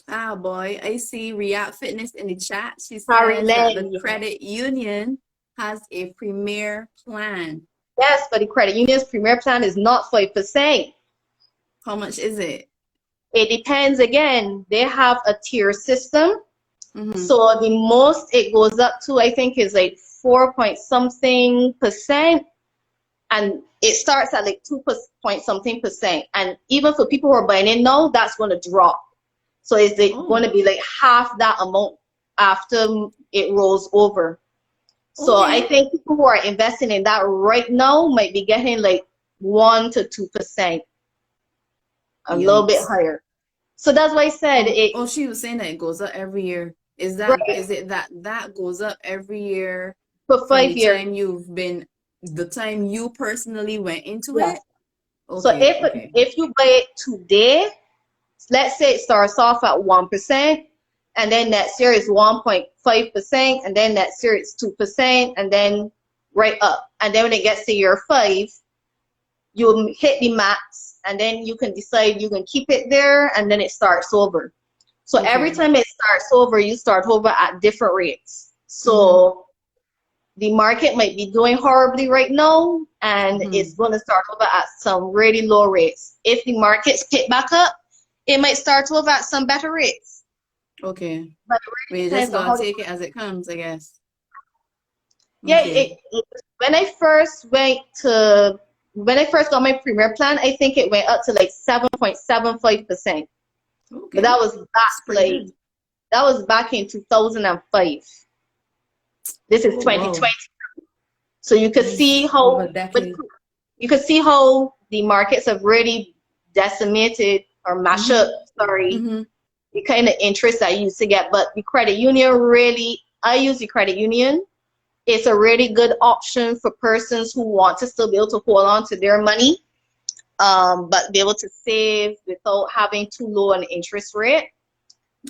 Ah, boy, I see React Fitness in the chat. She says that the credit union has a premier plan. Yes, but the credit union's premier plan is not 5%. How much is it? It depends again. They have a tier system. So the most it goes up to, I think, is like 4.something%. And it starts at like 2.something%. And even for people who are buying in now, that's going to drop. So it's going to be like half that amount after it rolls over. So I think people who are investing in that right now might be getting like 1 to 2%. A little bit higher. So that's why I said it. Oh, she was saying that it goes up every year. Is that is it that goes up every year for 5 years? The time you personally went into it? Okay, so if you buy it today, let's say it starts off at 1%, and then next year is 1.5%, and then next year it's 2%, and then right up. And then when it gets to year 5, you hit the max, and then you can decide you can keep it there, and then it starts over. So every time it starts over, you start over at different rates. So the market might be doing horribly right now, and it's going to start over at some really low rates. If the markets pick back up, it might start over at some better rates. Okay. But it We really just depends on gonna how they. take it as it comes, I guess. Yeah, Okay. when I first when I first got my premier plan, I think it went up to like 7.75%. But Okay. It's pretty good. that was back in 2005. This is Oh, wow. 2020. So you could see Nice. Over how, a but decade. you could see how the markets have really decimated or mash Mm-hmm. up, sorry, Mm-hmm. the kind of interest I used to get. But the credit union really, I use the credit union. It's a really good option for persons who want to still be able to hold on to their money, but be able to save without having too low an interest rate.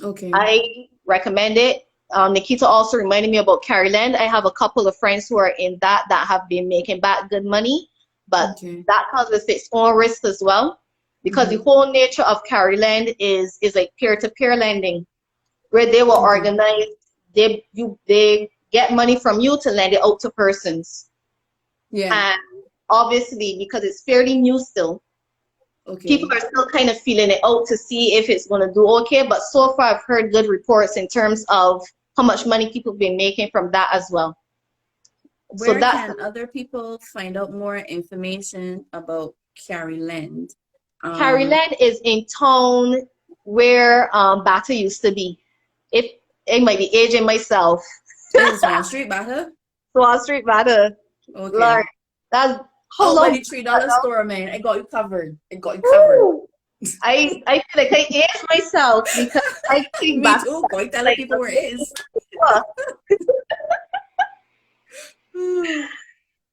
Okay. I recommend it. Nikita also reminded me about Caryland. I have a couple of friends who are in that have been making back good money, but Okay. that comes with its own risk as well, because the Mm-hmm. whole nature of Caryland is like peer-to-peer lending, where they will Okay. organize, they get money from you to lend it out to persons, Yeah. and obviously because it's fairly new still, people Okay. are still kind of feeling it out to see if it's going to do okay. But so far, I've heard good reports in terms of how much money people have been making from that as well. So Where that's can other people find out more information about Carrie Land? Um, Caryland is in town where Bata used to be. If it might be aging myself, is Swan Street Batter? Wall Street Bata, Lord, Okay. that's how Out by long the is that $3 now? store, man. I got you covered. I got you covered. Woo! I feel like I aged myself because I think Me back too. Going telling like people where it is.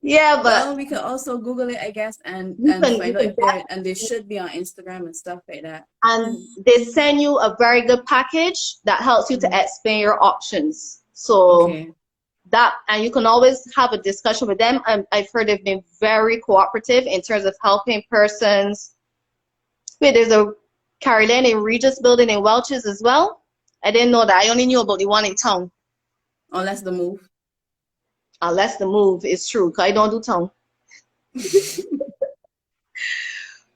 yeah, but Well, we could also Google it, I guess, and you find out can if they're and they should be on Instagram and stuff like that. and they send you a very good package that helps you to Mhm. explain your options. So Okay. that, and you can always have a discussion with them. I've heard they've been very cooperative in terms of helping persons. Wait, there's a Caroline in Regis building in Welch's as well. I didn't know that. I only knew about the one in town. Unless the move. Unless the move is true, because I don't do town.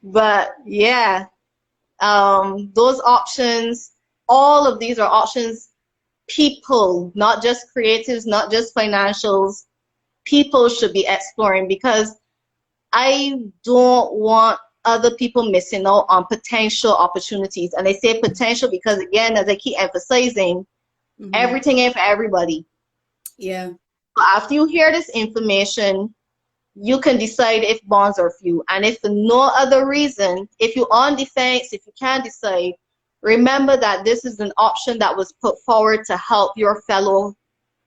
But yeah, those options, all of these are options people, not just creatives, not just financials, people should be exploring, because I don't want other people missing out on potential opportunities. And I say potential because, again, as I keep emphasizing, Hmm. everything ain't for everybody. Yeah. But after you hear this information, you can decide if bonds are for you. And if for no other reason, if you're on the fence, if you can't decide, remember that this is an option that was put forward to help your fellow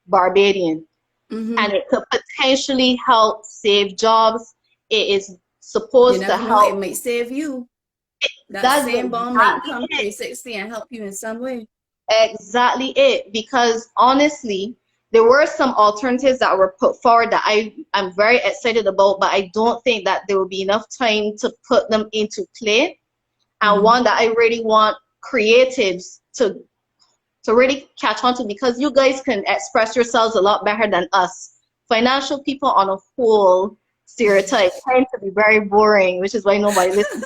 Barbadian. And Hmm. it could potentially help save jobs. It is You supposed to never know. It help. might save you. That That's same bomb might exactly come it. 360 and help you in some way. Exactly it. Because honestly, there were some alternatives that were put forward that I'm very excited about, but I don't think that there will be enough time to put them into play. And Hmm. one that I really want creatives to really catch on to, because you guys can express yourselves a lot better than us. Financial people on a whole stereotype tend to be very boring, which is why nobody listens.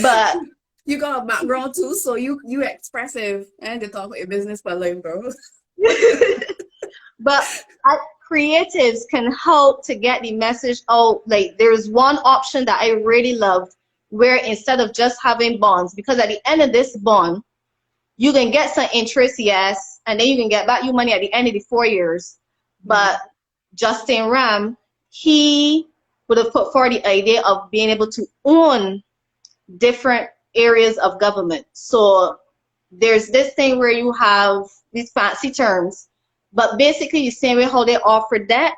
But You got a background too, so you expressive and to talk about your business for life, bro. but creatives can help to get the message out. Like there's one option that I really loved, where instead of just having bonds, because at the end of this bond, you can get some interest, yes, and then you can get back your money at the end of the 4 years. But Justin Ram, he would have put forward the idea of being able to own different areas of government. So there's this thing where you have these fancy terms, but basically the same way how they offer that,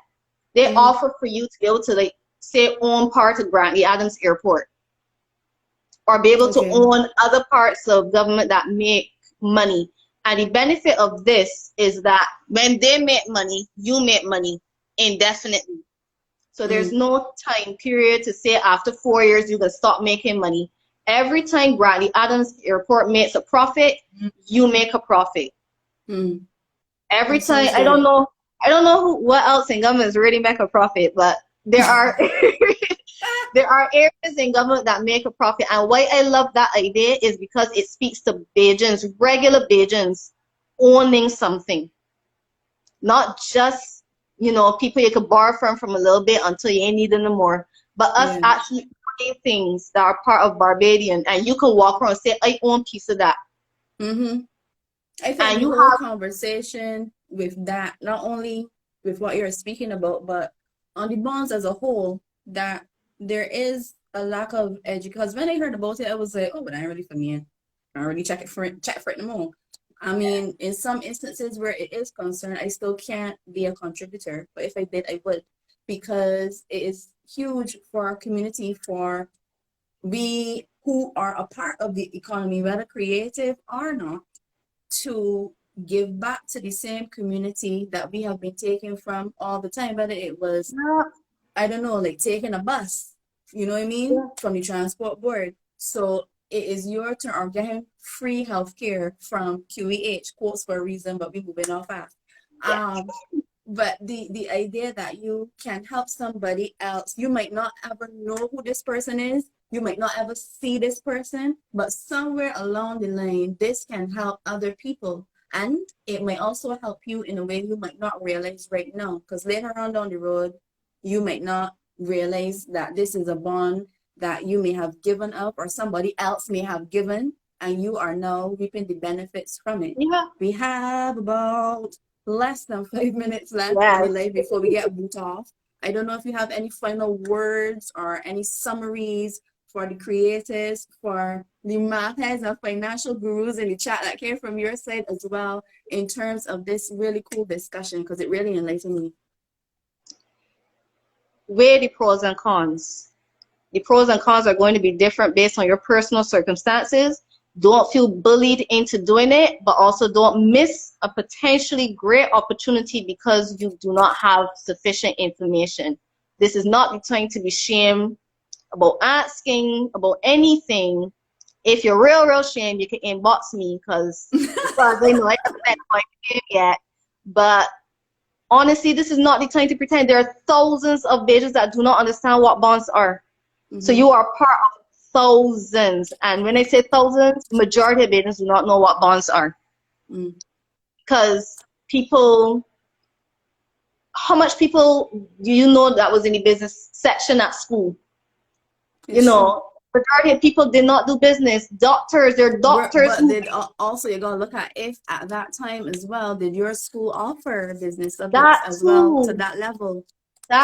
they Mm-hmm. offer for you to be able to, like, say, own part of Grantley Adams Airport, or be able to Okay. own other parts of government that make money. And the benefit of this is that when they make money, you make money indefinitely. So there's Mm. no time period to say after 4 years you can stop making money. Every time Grantley Adams Airport makes a profit, you make a profit. Mm. Every That time, sounds good. I don't know what else in government is really make a profit, but there are there are areas in government that make a profit. And why I love that idea is because it speaks to Bajans, regular Bajans, owning something. Not just, people you could borrow from a little bit until you ain't need them no more. But us Yeah. actually owning things that are part of Barbadian. And you can walk around and say, I own a piece of that. Mm-hmm. I think And the you whole have, conversation with that, not only with what you're speaking about, but on the bonds as a whole, that there is a lack of education. Because when I heard about it, I was like, oh, but I ain't really for me. I don't really check for it no more. I mean, in some instances where it is concerned, I still can't be a contributor. But if I did, I would, because it is huge for our community, for we who are a part of the economy, whether creative or not, to give back to the same community that we have been taking from all the time, whether it was, yeah, I don't know, like taking a bus, you know what I mean, yeah, from the transport board. So it is your turn, or getting free healthcare from QEH, quotes for a reason, but we moving off fast. yeah, But the idea that you can help somebody else, you might not ever know who this person is, you might not ever see this person, but somewhere along the line, this can help other people. And it might also help you in a way you might not realize right now, because later on down the road, you might not realize that this is a bond that you may have given up or somebody else may have given, and you are now reaping the benefits from it. yeah. We have about less than 5 minutes left on the Yes. live before we get boot off. I don't know if you have any final words or any summaries for the creators, for the math heads and financial gurus in the chat that came from your side as well, in terms of this really cool discussion, because it really enlightened me. Weigh the pros and cons. The pros and cons are going to be different based on your personal circumstances. Don't feel bullied into doing it, but also don't miss a potentially great opportunity because you do not have sufficient information. This is not the time to be shamed about asking about anything. If you're real shamed, you can inbox me because as far as I know, I haven't met my yet. But honestly, this is not the time to pretend. There are thousands of Bajans that do not understand what bonds are. So you are part of thousands. And when I say thousands, majority of Bajans do not know what bonds are. Because people, how much people do you know that was in the business section at school? It's true. Majority of people did not do business. Doctors, they're doctors. But did also you gotta look at if at that time as well, did your school offer business subjects as well to that level?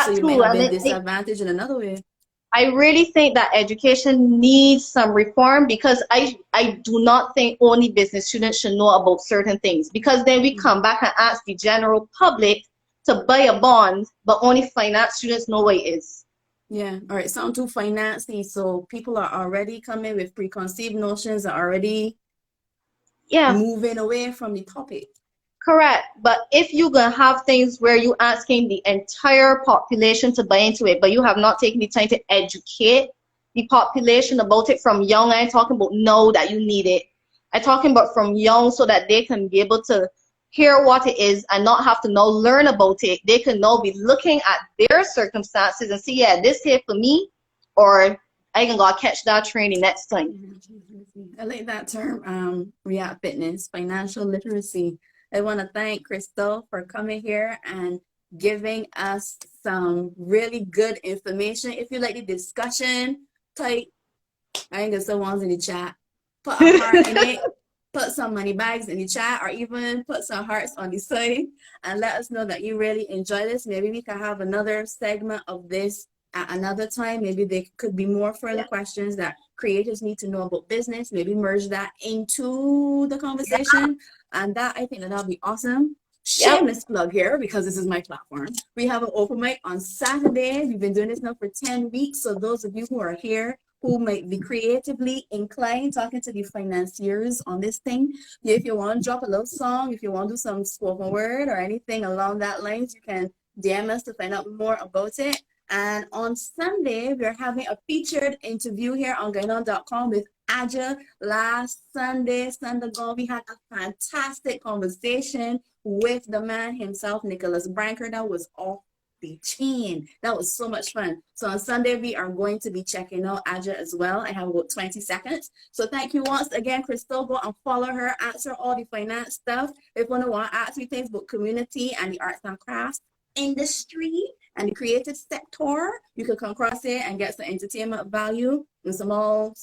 So you may have been disadvantaged in another way. I really think that education needs some reform because I do not think only business students should know about certain things, because then we come back and ask the general public to buy a bond, but only finance students know what it is. Yeah, all right, sound too financy, so people are already coming with preconceived notions, are already moving away from the topic. Correct. But if you're going to have things where you're asking the entire population to buy into it, but you have not taken the time to educate the population about it from young, I ain't talking about know that you need it. I'm talking about from young so that they can be able to hear what it is and not have to now learn about it. They can now be looking at their circumstances and see, yeah, this here for me, or I can go catch that training next time. I like that term, React Fitness, financial literacy. I want to thank Krystle for coming here and giving us some really good information. If you like the discussion, type, I think there's some ones in the chat, put a heart in it, put some money bags in the chat, or even put some hearts on the side and let us know that you really enjoy this. Maybe we can have another segment of this at another time. Maybe there could be more further questions that creators need to know about business. Maybe merge that into the conversation. And that, I think that'll be awesome. Shameless plug here, because this is my platform. We have an open mic on Saturday. We've been doing this now for 10 weeks. So those of you who are here, who might be creatively inclined, talking to the financiers on this thing, if you want to drop a little song, if you want to do some spoken word or anything along that lines, you can DM us to find out more about it. And on Sunday, we're having a featured interview here on Gine.com with Aja. Last Sunday ago, we had a fantastic conversation with the man himself, Nicholas Branker. That was off the chain. That was so much fun. So on Sunday, we are going to be checking out Aja as well. I have about 20 seconds. So thank you once again, Krystle. Go and follow her, answer all the finance stuff. If you want to ask me things about community and the arts and crafts industry and the creative sector, you can come across it and get some entertainment value and some all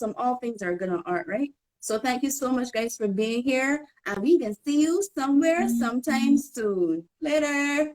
things that are good on art, right? So thank you so much, guys, for being here, and we can see you somewhere sometime soon. Later.